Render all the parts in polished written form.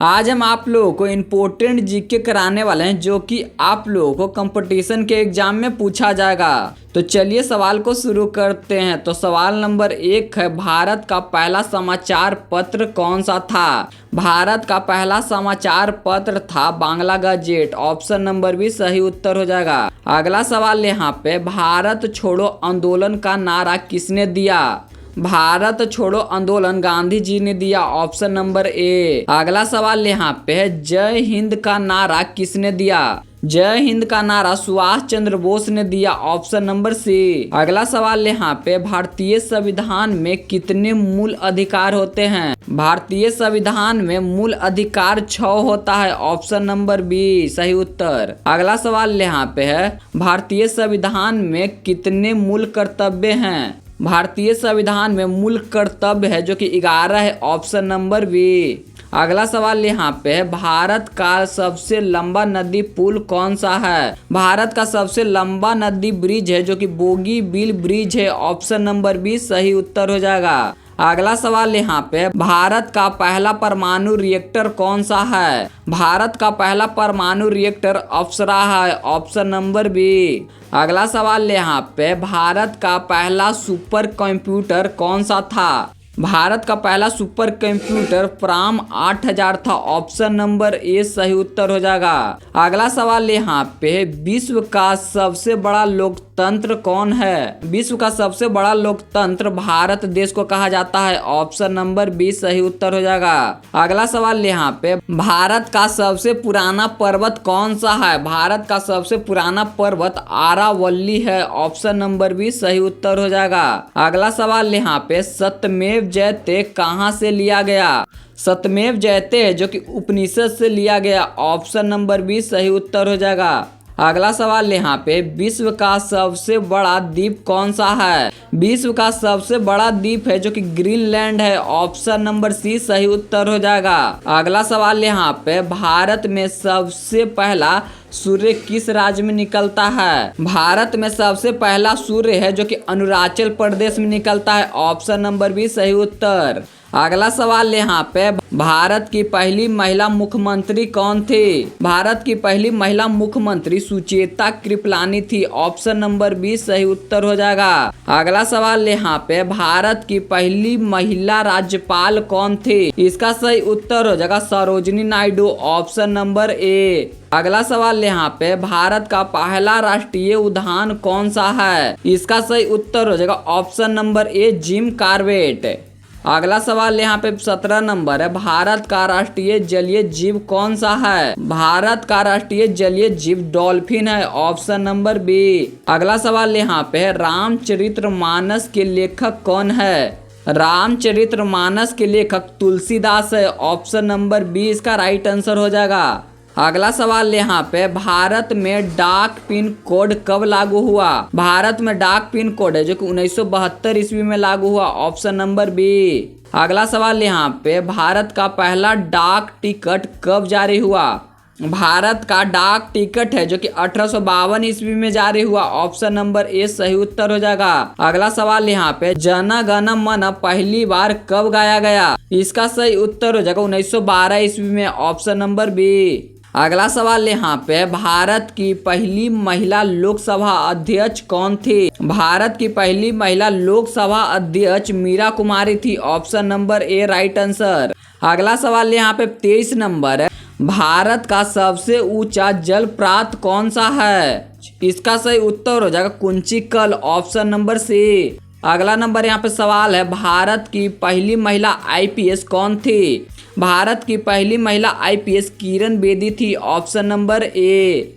आज हम आप लोगों को इम्पोर्टेंट जीके कराने वाले हैं जो कि आप लोगों को कंपटीशन के एग्जाम में पूछा जाएगा। तो चलिए सवाल को शुरू करते हैं। तो सवाल नंबर 1 है, भारत का पहला समाचार पत्र कौन सा था? भारत का पहला समाचार पत्र था Bangla gazette. Option number b सही उत्तर हो जाएगा। अगला सवाल यहाँ पे, भारत छोड़ो आंदोलन का नारा किसने दिया? भारत छोड़ो आंदोलन गांधी जी ने दिया। Option number A. अगला सवाल यहाँ पे है, जय हिंद का नारा किसने दिया? जय हिंद का नारा सुभाष चंद्र बोस ने दिया। Option number c. अगला सवाल यहाँ पे, भारतीय संविधान में कितने मूल अधिकार होते हैं? भारतीय संविधान में मूल अधिकार 6 होता है। ऑप्शन नंबर बी सही उत्तर। अगला सवाल यहाँ पे है, भारतीय संविधान में कितने मूल कर्तव्य हैं? भारतीय संविधान में मूल कर्तव्य है जो कि 11 है। Option number b. अगला सवाल यहाँ पे है, भारत का सबसे लंबा नदी पुल कौन सा है? भारत का सबसे लंबा नदी ब्रिज है जो कि बोगीबील ब्रिज है। ऑप्शन नंबर बी सही उत्तर हो जाएगा। अगला सवाल यहाँ पे, भारत का पहला परमाणु रिएक्टर कौन सा है? भारत का पहला परमाणु रिएक्टर अप्सरा है। Option number b. अगला सवाल यहाँ पे, भारत का पहला सुपर कंप्यूटर कौन सा था? भारत का पहला सुपर कंप्यूटर प्राम 8000 था। ऑप्शन नंबर ए सही उत्तर हो जाएगा। अगला सवाल यहाँ पे, विश्व का सबसे बड़ा लोकतंत्र कौन है? विश्व का सबसे बड़ा लोकतंत्र भारत देश को कहा जाता है। ऑप्शन नंबर बी सही उत्तर हो जाएगा। अगला सवाल यहाँ पे, भारत का सबसे पुराना पर्वत कौन सा है? भारत का सबसे पुराना पर्वत आरावल्ली है। ऑप्शन नंबर बी सही उत्तर हो जाएगा। अगला सवाल यहाँ पे, सत्यमेव जयते कहाँ से लिया गया? सत्यमेव जयते जो कि उपनिषद से लिया गया। ऑप्शन नंबर बी सही उत्तर हो जाएगा। अगला सवाल यहाँ पे, विश्व का सबसे बड़ा द्वीप कौन सा है? विश्व का सबसे बड़ा द्वीप है जो कि ग्रीनलैंड है। ऑप्शन नंबर सी सही उत्तर हो जाएगा। अगला सवाल यहाँ पे, भारत में सबसे पहला सूर्य किस राज्य में निकलता है? भारत में सबसे पहला सूर्य है जो कि अरुणाचल प्रदेश में निकलता है। ऑप्शन नंबर बी सही उत्तर। अगला सवाल यहाँ पे, भारत की पहली महिला मुख्यमंत्री कौन थी? भारत की पहली महिला मुख्यमंत्री सुचेता कृपलानी थी। ऑप्शन नंबर बी सही उत्तर हो जाएगा। अगला सवाल यहाँ पे, भारत की पहली महिला राज्यपाल कौन थी? इसका सही उत्तर हो जाएगा Sarojini Naidu. Option number A. अगला सवाल यहाँ पे, भारत का पहला राष्ट्रीय उद्यान कौन सा है? इसका सही उत्तर हो जाएगा option number A Jim Corbett. अगला सवाल यहाँ पे 17 नंबर है, भारत का राष्ट्रीय जलीय जीव कौन सा है? भारत का राष्ट्रीय जलीय जीव डॉल्फिन है। Option number b. अगला सवाल यहाँ पे, रामचरितमानस के लेखक कौन है? रामचरितमानस के लेखक तुलसीदास है। ऑप्शन नंबर बी इसका राइट आंसर हो जाएगा। अगला सवाल यहाँ पे, भारत में डाक पिन कोड कब लागू हुआ? भारत में डाक पिन कोड है जो कि 1972 ईस्वी में लागू हुआ। Option number b. अगला सवाल यहाँ पे, भारत का पहला डाक टिकट कब जारी हुआ? भारत का डाक टिकट है जो कि 1852 ईस्वी में जारी हुआ। ऑप्शन नंबर ए सही उत्तर हो जाएगा। अगला सवाल यहाँ पे, जन गण मन पहली बार कब गाया गया? इसका सही उत्तर हो जाएगा 1912 ईस्वी में। Option number b. अगला सवाल यहाँ पे, भारत की पहली महिला लोकसभा अध्यक्ष कौन थी? भारत की पहली महिला लोकसभा अध्यक्ष मीरा कुमारी थी। Option number A right answer. अगला सवाल यहाँ पे 23 नंबर है, भारत का सबसे ऊंचा जलप्रपात कौन सा है? इसका सही उत्तर हो जाएगा कुंचिकल। Option number c. अगला नंबर यहाँ पे सवाल है, भारत की पहली महिला आईपीएस कौन थी? भारत की पहली महिला आईपीएस किरण बेदी थी। Option number A.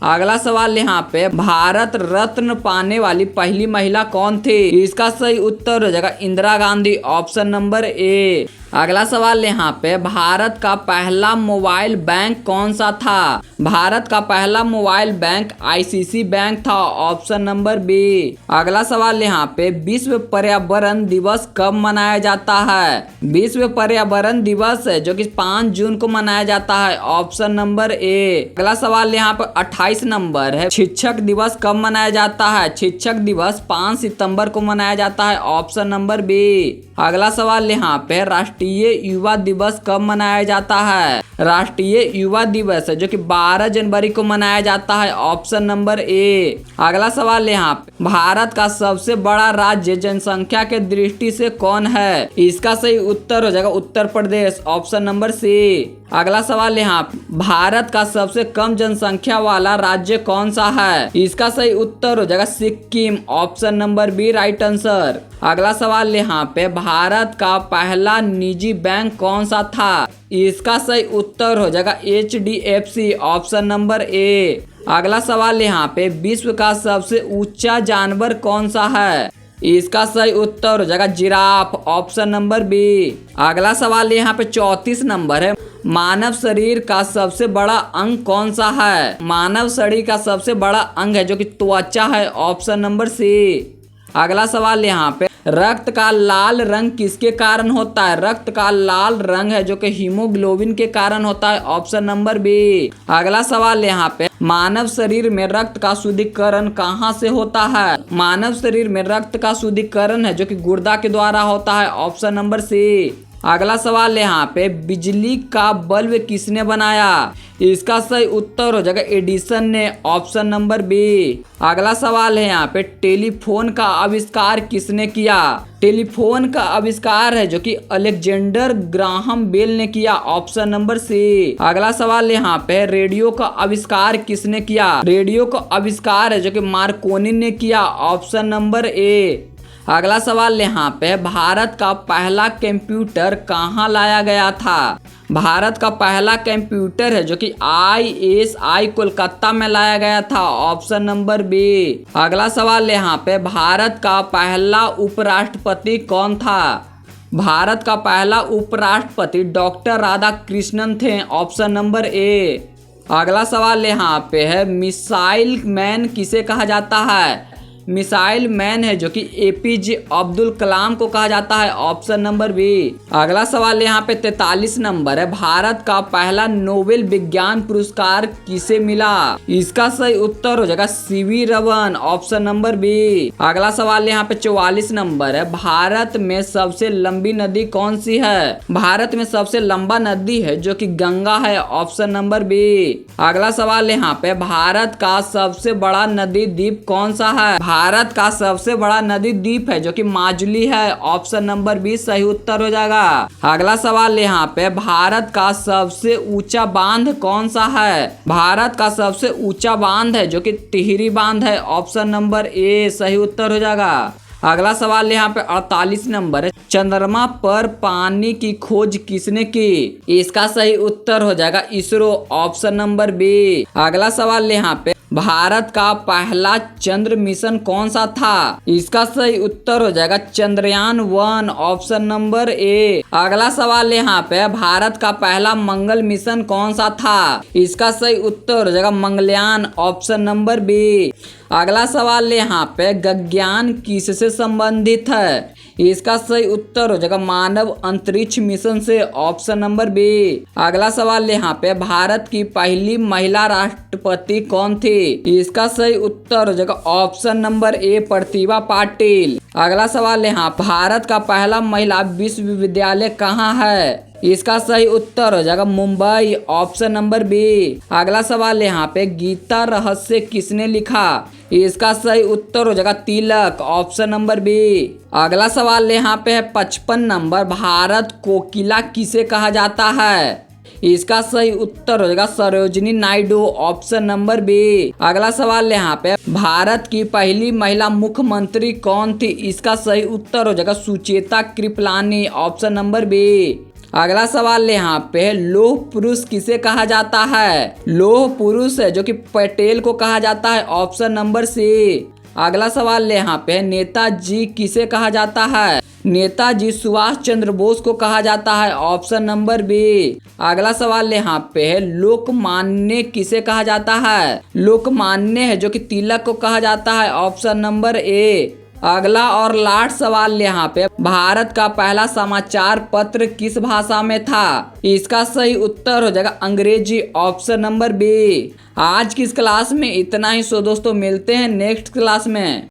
अगला सवाल यहाँ पे, भारत रत्न पाने वाली पहली महिला कौन थी? इसका सही उत्तर हो जाएगा Indira Gandhi. Option number A. अगला सवाल यहाँ पे, भारत का पहला मोबाइल बैंक कौन सा था? भारत का पहला मोबाइल बैंक आईसीसी बैंक था। Option number b. अगला सवाल यहाँ पे, विश्व पर्यावरण दिवस कब मनाया जाता है? विश्व पर्यावरण दिवस है जो कि 5 जून को मनाया जाता है। Option number A. अगला सवाल यहाँ पे 28 नंबर है, शिक्षक दिवस कब मनाया जाता है? शिक्षक दिवस 5 सितंबर को मनाया जाता है। Option number b. अगला सवाल यहाँ पे, राष्ट्रीय राष्ट्रीय युवा दिवस कब मनाया जाता है? राष्ट्रीय युवा दिवस है जो कि 12 जनवरी को मनाया जाता है, ऑप्शन नंबर ए। अगला सवाल यहाँ पे, भारत का सबसे बड़ा राज्य जनसंख्या के दृष्टि से कौन है? इसका सही उत्तर हो जाएगा Uttar Pradesh, option number c. अगला सवाल यहाँ पे, भारत का सबसे कम जनसंख्या वाला राज्य कौन सा है? इसका सही उत्तर हो जाएगा Sikkim, option number b right answer. अगला सवाल यहाँ पे, भारत का पहला निजी बैंक कौन सा था? इसका सही उत्तर हो जाएगा HDFC, ऑप्शन नंबर ए। अगला सवाल यहाँ पे, विश्व का सबसे ऊंचा जानवर कौन सा है? इसका सही उत्तर हो जाएगा जिराफ, ऑप्शन नंबर बी। अगला सवाल यहाँ पे 34 नंबर है, मानव शरीर का सबसे बड़ा अंग कौन सा है? मानव शरीर का सबसे बड़ा अंग है जो कि त्वचा है, ऑप्शन नंबर सी। अगला सवाल यहाँ पे, रक्त का लाल रंग किसके कारण होता है? रक्त का लाल रंग है जो कि हीमोग्लोबिन के कारण होता है, ऑप्शन नंबर बी। अगला सवाल यहाँ पे, मानव शरीर में रक्त का शुद्धिकरण कहाँ से होता है? मानव शरीर में रक्त का शुद्धिकरण है जो कि गुर्दा के द्वारा होता है, ऑप्शन नंबर सी। अगला सवाल यहाँ पे, बिजली का बल्ब किसने बनाया? इसका सही उत्तर हो जाएगा एडिसन ने, ऑप्शन नंबर बी। अगला सवाल है यहाँ पे, टेलीफोन का आविष्कार किसने किया? टेलीफोन का आविष्कार है जो कि अलेक्जेंडर ग्राहम बेल ने किया, ऑप्शन नंबर सी। अगला सवाल यहाँ पे, रेडियो का आविष्कार किसने किया? रेडियो का आविष्कार है जो कि मार्कोनी ने किया, ऑप्शन नंबर ए। अगला सवाल यहाँ पे, भारत का पहला कंप्यूटर कहाँ लाया गया था? भारत का पहला कंप्यूटर है जो कि ISI कोलकाता में लाया गया था, ऑप्शन नंबर बी। अगला सवाल यहाँ पे, भारत का पहला उपराष्ट्रपति कौन था? भारत का पहला उपराष्ट्रपति डॉक्टर राधाकृष्णन थे, ऑप्शन नंबर ए। अगला सवाल यहाँ पे है, मिसाइल मैन किसे कहा जाता है? मिसाइल मैन है जो कि APJ अब्दुल कलाम को कहा जाता है, ऑप्शन नंबर बी। अगला सवाल यहाँ पे 43 नंबर है, भारत का पहला नोबेल विज्ञान पुरस्कार किसे मिला? इसका सही उत्तर हो जाएगा CV Raman, option number b. अगला सवाल यहाँ पे 44 नंबर है, भारत में सबसे लंबी नदी कौन सी है? भारत में सबसे लंबा नदी है जो कि गंगा है, ऑप्शन नंबर बी। अगला सवाल यहाँ पे, भारत का सबसे बड़ा नदी द्वीप कौन सा है? भारत का सबसे बड़ा नदी द्वीप है जो कि माजुली है, ऑप्शन नंबर बी सही उत्तर हो जाएगा। अगला सवाल यहाँ पे, भारत का सबसे ऊंचा बांध कौन सा है? भारत का सबसे ऊंचा बांध है जो कि टिहरी बांध है, ऑप्शन नंबर ए सही उत्तर हो जाएगा। अगला सवाल यहाँ पे 48 नंबर है, चंद्रमा पर पानी की खोज किसने की? इसका सही उत्तर हो जाएगा इसरो, ऑप्शन नंबर बी। अगला सवाल यहाँ पे, भारत का पहला चंद्र मिशन कौन सा था? इसका सही उत्तर हो जाएगा चंद्रयान 1, ऑप्शन नंबर ए। अगला सवाल यहाँ पे, भारत का पहला मंगल मिशन कौन सा था? इसका सही उत्तर हो जाएगा मंगलयान, ऑप्शन नंबर बी। अगला सवाल यहाँ पे, गगनयान किससे संबंधित है? इसका सही उत्तर हो जाएगा मानव अंतरिक्ष मिशन से, ऑप्शन नंबर बी। अगला सवाल यहाँ पे, भारत की पहली महिला राष्ट्रपति कौन थी? इसका सही उत्तर हो जाएगा option number A Pratibha Patil. अगला सवाल यहाँ, भारत का पहला महिला विश्वविद्यालय कहाँ है? इसका सही उत्तर हो जाएगा मुंबई, ऑप्शन नंबर बी। अगला सवाल यहाँ पे, गीता रहस्य किसने लिखा? इसका सही उत्तर हो जाएगा तिलक, ऑप्शन नंबर बी। अगला सवाल यहाँ पे है 55 नंबर, भारत कोकिला किसे कहा जाता है? इसका सही उत्तर हो जाएगा Sarojini Naidu, option number b. अगला सवाल यहाँ पे, भारत की पहली महिला मुख्यमंत्री कौन थी? इसका सही उत्तर हो जाएगा Sucheta Kripalani, option number b. अगला सवाल यहाँ पे, लौह पुरुष किसे कहा जाता है? लौह पुरुष है जो कि पटेल को कहा जाता है, ऑप्शन नंबर सी। अगला सवाल यहाँ पे, नेताजी किसे कहा जाता है? नेताजी सुभाष चंद्र बोस को कहा जाता है, ऑप्शन नंबर बी। अगला सवाल यहाँ पे, लोकमान्य किसे कहा जाता है? लोकमान्य है जो कि तिलक को कहा जाता है, ऑप्शन नंबर ए। अगला और लास्ट सवाल यहाँ पे, भारत का पहला समाचार पत्र किस भाषा में था? इसका सही उत्तर हो जाएगा अंग्रेजी, ऑप्शन नंबर बी। आज की इस क्लास में इतना ही। सो दोस्तों मिलते हैं नेक्स्ट क्लास में।